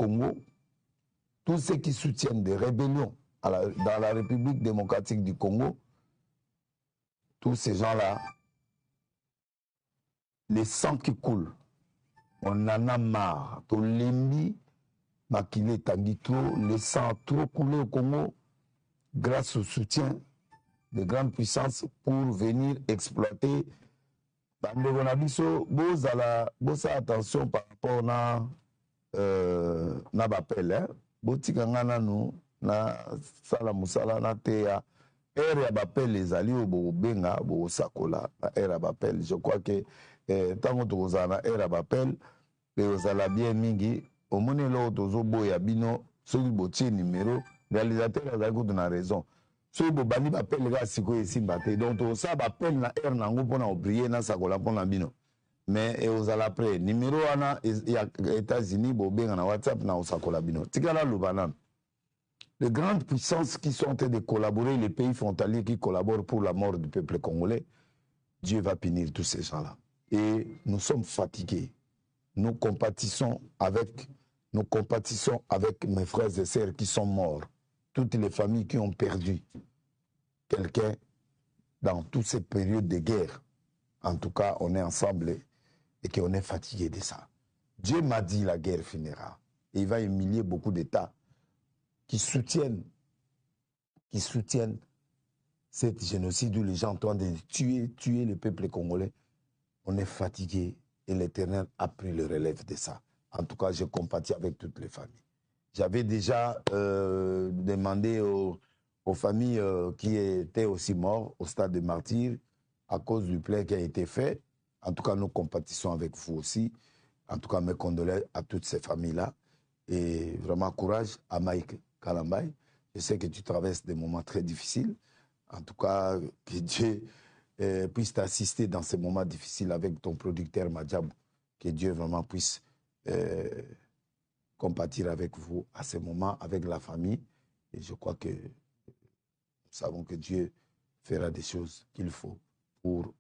Congo, tous ceux qui soutiennent des rébellions dans la République démocratique du Congo, tous ces gens-là, les sangs qui coulent, on en a marre. Tout l'ennemi, Makile Tanguy trop, les sangs trop coulés au Congo, grâce au soutien de grandes puissances pour venir exploiter. On a dit ça, attention par rapport na bapel, hein. Botika ngana nous, na sala musala na teya. Ere ya bapel les alliés au benga, au sakola, ere ya bapel. Je crois que tant que vous avez ere ya bapel, vous avez bien mingi, au moins là, tozo boya bino, celui botier numéro, réalisateur a a raison. Celui bobani bapel les gars siko ici batte. Donc ça bapel na ere nango pona obrier na sakola pona bino. Mais aux après numéro ana il y a États-Unis bobenga na WhatsApp na osakola bino. Tikala lubanan. Les grandes puissances qui sont en train de collaborer, les pays frontaliers qui collaborent pour la mort du peuple congolais, Dieu va punir tous ces gens-là. Et nous sommes fatigués. Nous compatissons avec mes frères et sœurs qui sont morts. Toutes les familles qui ont perdu quelqu'un dans toutes ces périodes de guerre. En tout cas, on est ensemble et qu'on est fatigué de ça. Dieu m'a dit la guerre finira. Et il va humilier beaucoup d'États qui soutiennent cette génocide où les gens sont en train de tuer le peuple congolais. On est fatigué et l'Éternel a pris le relève de ça. En tout cas, je compatis avec toutes les familles. J'avais déjà demandé aux familles qui étaient aussi mortes au stade de martyrs à cause du plaid qui a été fait. En tout cas, nous compatissons avec vous aussi. En tout cas, mes condoléances à toutes ces familles-là. Et vraiment, courage à Mike Kalambay. Je sais que tu traverses des moments très difficiles. En tout cas, que Dieu puisse t'assister dans ces moments difficiles avec ton producteur Madjab. Que Dieu vraiment puisse compatir avec vous à ces moments, avec la famille. Et je crois que nous savons que Dieu fera des choses qu'il faut pour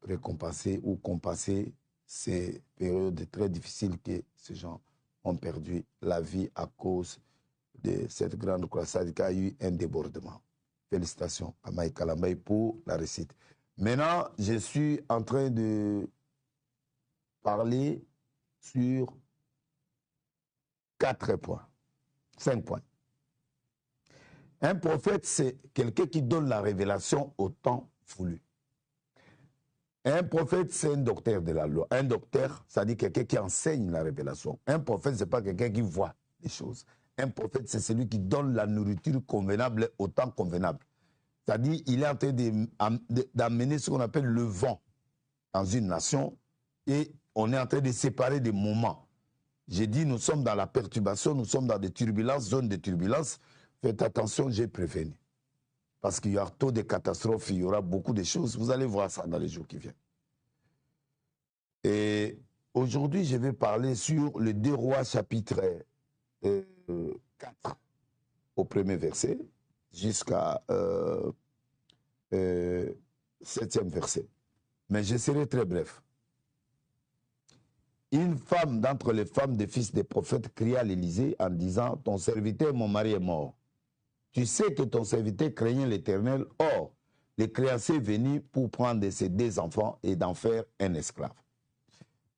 récompenser ou compenser ces périodes très difficiles que ces gens ont perdu la vie à cause de cette grande croisade qui a eu un débordement. Félicitations à Mike Kalambay pour la réussite. Maintenant, je suis en train de parler sur 4 points, 5 points. Un prophète, c'est quelqu'un qui donne la révélation au temps voulu. Un prophète, c'est un docteur de la loi. Un docteur, ça dit quelqu'un qui enseigne la révélation. Un prophète, ce n'est pas quelqu'un qui voit les choses. Un prophète, c'est celui qui donne la nourriture convenable au temps convenable. C'est-à-dire qu'il est en train d'amener ce qu'on appelle le vent dans une nation et on est en train de séparer des moments. J'ai dit, nous sommes dans la perturbation, nous sommes dans des turbulences, zones de turbulence. Faites attention, j'ai prévenu. Parce qu'il y aura taux de catastrophes, il y aura beaucoup de choses. Vous allez voir ça dans les jours qui viennent. Et aujourd'hui, je vais parler sur le 2 Rois chapitre 4 au premier verset jusqu'à 7e verset. Mais je serai très bref. Une femme d'entre les femmes des fils des prophètes cria à l'Élysée en disant « Ton serviteur, mon mari est mort. Tu sais que ton serviteur craignait l'Éternel. Or, les créanciers venus pour prendre ses 2 enfants et d'en faire un esclave. »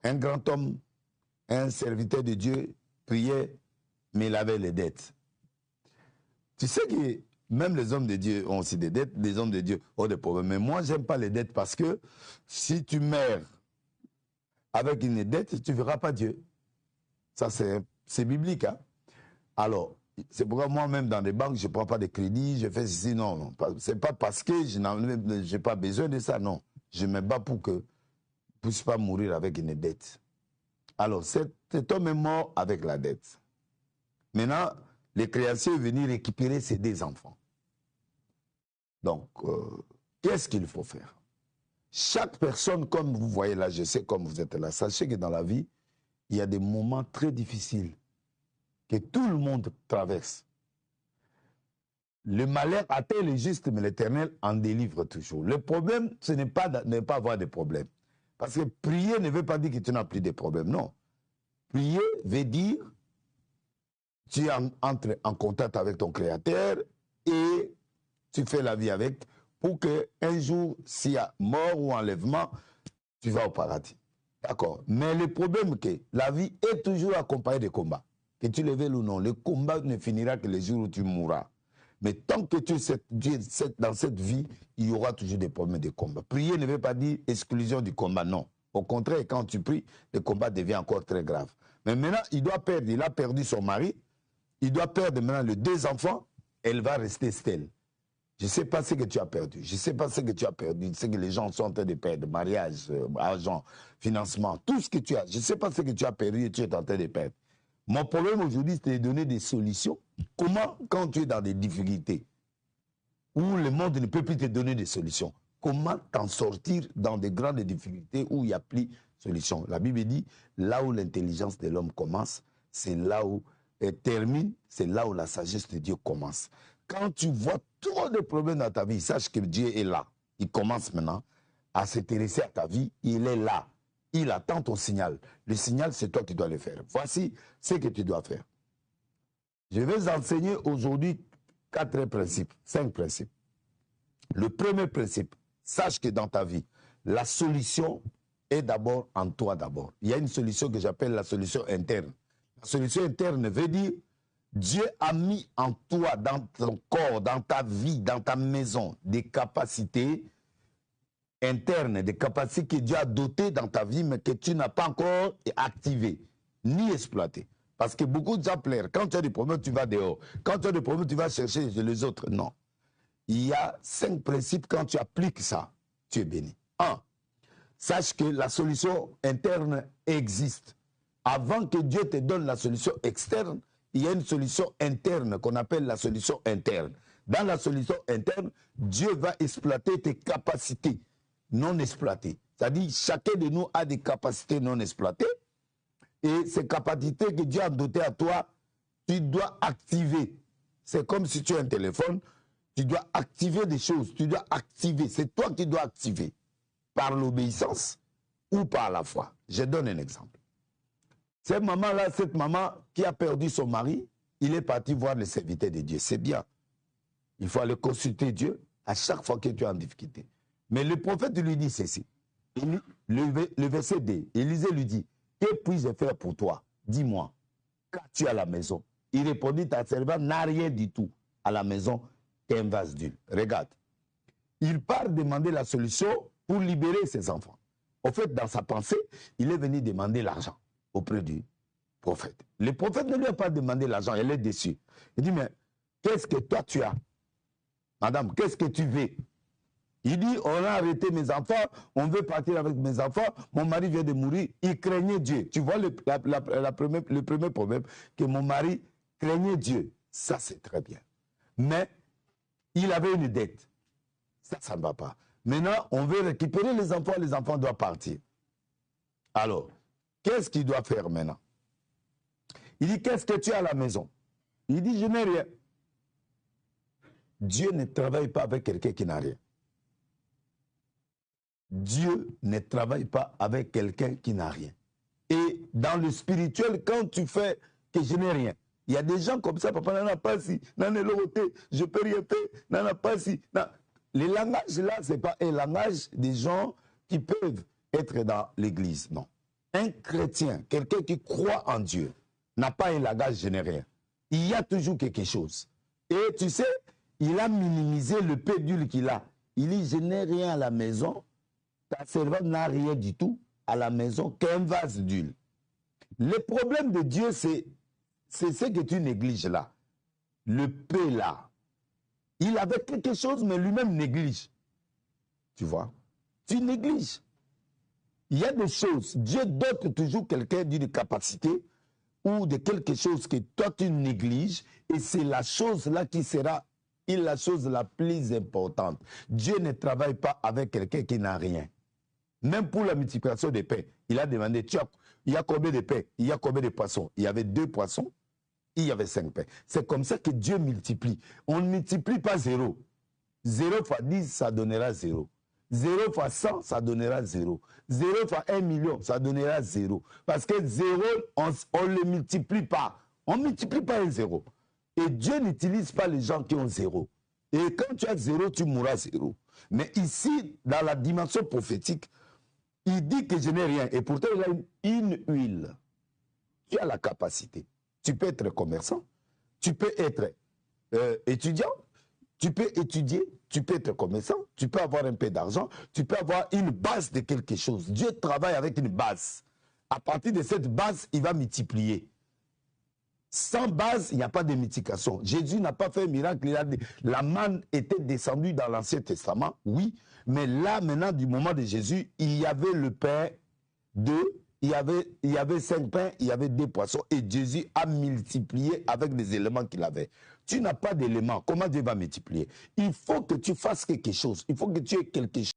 Un grand homme, un serviteur de Dieu, priait, mais il avait les dettes. Tu sais que même les hommes de Dieu ont aussi des dettes, les hommes de Dieu ont des problèmes. Mais moi, je n'aime pas les dettes parce que si tu meurs avec une dette, tu ne verras pas Dieu. Ça, c'est biblique. Hein? Alors, c'est pourquoi moi-même dans les banques, je ne prends pas de crédit, je fais ceci. Non, non. Ce n'est pas parce que je n'ai pas besoin de ça, non. Je me bats pour que je ne puisse pas mourir avec une dette. Alors, cet homme est mort avec la dette. Maintenant, les créanciers sont venus récupérer ses 2 enfants. Donc, qu'est-ce qu'il faut faire? Chaque personne, comme vous voyez là, je sais comme vous êtes là, sachez que dans la vie, il y a des moments très difficiles que tout le monde traverse. Le malheur atteint les justes, mais l'Éternel en délivre toujours. Le problème, ce n'est pas de ne pas avoir de problème. Parce que prier ne veut pas dire que tu n'as plus de problèmes, non. Prier veut dire tu entres en contact avec ton Créateur et tu fais la vie avec pour qu'un jour, s'il y a mort ou enlèvement, tu vas au paradis. D'accord. Mais le problème est que la vie est toujours accompagnée de combats. Que tu le veuilles ou non, le combat ne finira que le jour où tu mourras. Mais tant que tu es dans cette vie, il y aura toujours des problèmes de combat. Prier ne veut pas dire exclusion du combat, non. Au contraire, quand tu pries, le combat devient encore très grave. Mais maintenant, il a perdu son mari, il doit perdre maintenant les 2 enfants, elle va rester stèle. Je ne sais pas ce que tu as perdu. Je ne sais pas ce que tu as perdu. Ce que les gens sont en train de perdre. Mariage, argent, financement, tout ce que tu as. Je ne sais pas ce que tu as perdu et tu es en train de perdre. Mon problème aujourd'hui, c'est de donner des solutions. Comment, quand tu es dans des difficultés, où le monde ne peut plus te donner des solutions, comment t'en sortir dans des grandes difficultés où il n'y a plus de solution? La Bible dit, là où l'intelligence de l'homme commence, c'est là où elle termine, c'est là où la sagesse de Dieu commence. Quand tu vois trop de problèmes dans ta vie, sache que Dieu est là. Il commence maintenant à s'intéresser à ta vie. Il est là. Il attend ton signal. Le signal, c'est toi qui dois le faire. Voici ce que tu dois faire. Je vais enseigner aujourd'hui 4 principes, 5 principes. Le premier principe, sache que dans ta vie, la solution est d'abord en toi d'abord. Il y a une solution que j'appelle la solution interne. La solution interne veut dire Dieu a mis en toi, dans ton corps, dans ta vie, dans ta maison, des capacités internes, des capacités que Dieu a dotées dans ta vie, mais que tu n'as pas encore activées, ni exploitées. Parce que beaucoup de gens pleurent. Quand tu as des problèmes, tu vas dehors. Quand tu as des problèmes, tu vas chercher les autres. Non. Il y a 5 principes. Quand tu appliques ça, tu es béni. 1. Sache que la solution interne existe. Avant que Dieu te donne la solution externe, il y a une solution interne qu'on appelle la solution interne. Dans la solution interne, Dieu va exploiter tes capacités non exploitées. C'est-à-dire, chacun de nous a des capacités non exploitées. Et ces capacités que Dieu a dotées à toi, tu dois activer. C'est comme si tu as un téléphone, tu dois activer des choses. Tu dois activer. C'est toi qui dois activer. Par l'obéissance ou par la foi. Je donne un exemple. Cette maman qui a perdu son mari, il est parti voir le serviteur de Dieu. C'est bien. Il faut aller consulter Dieu à chaque fois que tu es en difficulté. Mais le prophète lui dit ceci. Le verset 2, Élisée lui dit, que puis-je faire pour toi? Dis-moi, qu'as-tu à la maison? Il répondit, ta servante n'a rien du tout à la maison qu'un vase d'huile. Regarde. Il part demander la solution pour libérer ses enfants. En fait, dans sa pensée, il est venu demander l'argent auprès du prophète. Le prophète ne lui a pas demandé l'argent, elle est déçue. Il dit, mais qu'est-ce que toi tu as? Madame, qu'est-ce que tu veux? Il dit, on a arrêté mes enfants, on veut partir avec mes enfants, mon mari vient de mourir, il craignait Dieu. Tu vois le premier problème, que mon mari craignait Dieu. Ça, c'est très bien. Mais il avait une dette. Ça ne va pas. Maintenant, on veut récupérer les enfants doivent partir. Alors, qu'est-ce qu'il doit faire maintenant? Il dit, qu'est-ce que tu as à la maison? Il dit, je n'ai rien. Dieu ne travaille pas avec quelqu'un qui n'a rien. Dieu ne travaille pas avec quelqu'un qui n'a rien. Et dans le spirituel, quand tu fais que je n'ai rien, il y a des gens comme ça, papa n'en a pas si, n'en est l'autre, je peux rien faire, n'en a pas si. Les langages là, ce n'est pas un langage des gens qui peuvent être dans l'église, non. Un chrétien, quelqu'un qui croit en Dieu, n'a pas un langage je n'ai rien. Il y a toujours quelque chose. Et tu sais, il a minimisé le peu d'huile qu'il a. Il dit, je n'ai rien à la maison, ta servante n'a rien du tout à la maison qu'un vase d'huile. Le problème de Dieu, c'est ce que tu négliges là. Le peu là. Il avait quelque chose, mais lui-même néglige. Tu vois? Tu négliges. Il y a des choses. Dieu dote toujours quelqu'un d'une capacité ou de quelque chose que toi tu négliges, et c'est la chose là qui sera la chose la plus importante. Dieu ne travaille pas avec quelqu'un qui n'a rien. Même pour la multiplication des pains, il a demandé, il y a combien de pains? Il y a combien de poissons? Il y avait 2 poissons, il y avait 5 pains. C'est comme ça que Dieu multiplie. On ne multiplie pas 0. 0 fois 10, ça donnera 0. 0 fois 100, ça donnera 0. 0 fois 1 million, ça donnera 0. Parce que 0, on ne le multiplie pas. On ne multiplie pas un zéro. Et Dieu n'utilise pas les gens qui ont zéro. Et quand tu as zéro, tu mourras zéro. Mais ici, dans la dimension prophétique, il dit que je n'ai rien. Et pourtant, il a une huile. Tu as la capacité. Tu peux être commerçant. Tu peux être étudiant. Tu peux étudier. Tu peux être commerçant. Tu peux avoir un peu d'argent. Tu peux avoir une base de quelque chose. Dieu travaille avec une base. À partir de cette base, il va multiplier. Sans base, il n'y a pas de multiplication. Jésus n'a pas fait un miracle. La manne était descendue dans l'Ancien Testament, oui. Mais là, maintenant, du moment de Jésus, il y avait le pain, il y avait 5 pains, il y avait 2 poissons. Et Jésus a multiplié avec des éléments qu'il avait. Tu n'as pas d'éléments. Comment Dieu va multiplier? Il faut que tu fasses quelque chose. Il faut que tu aies quelque chose.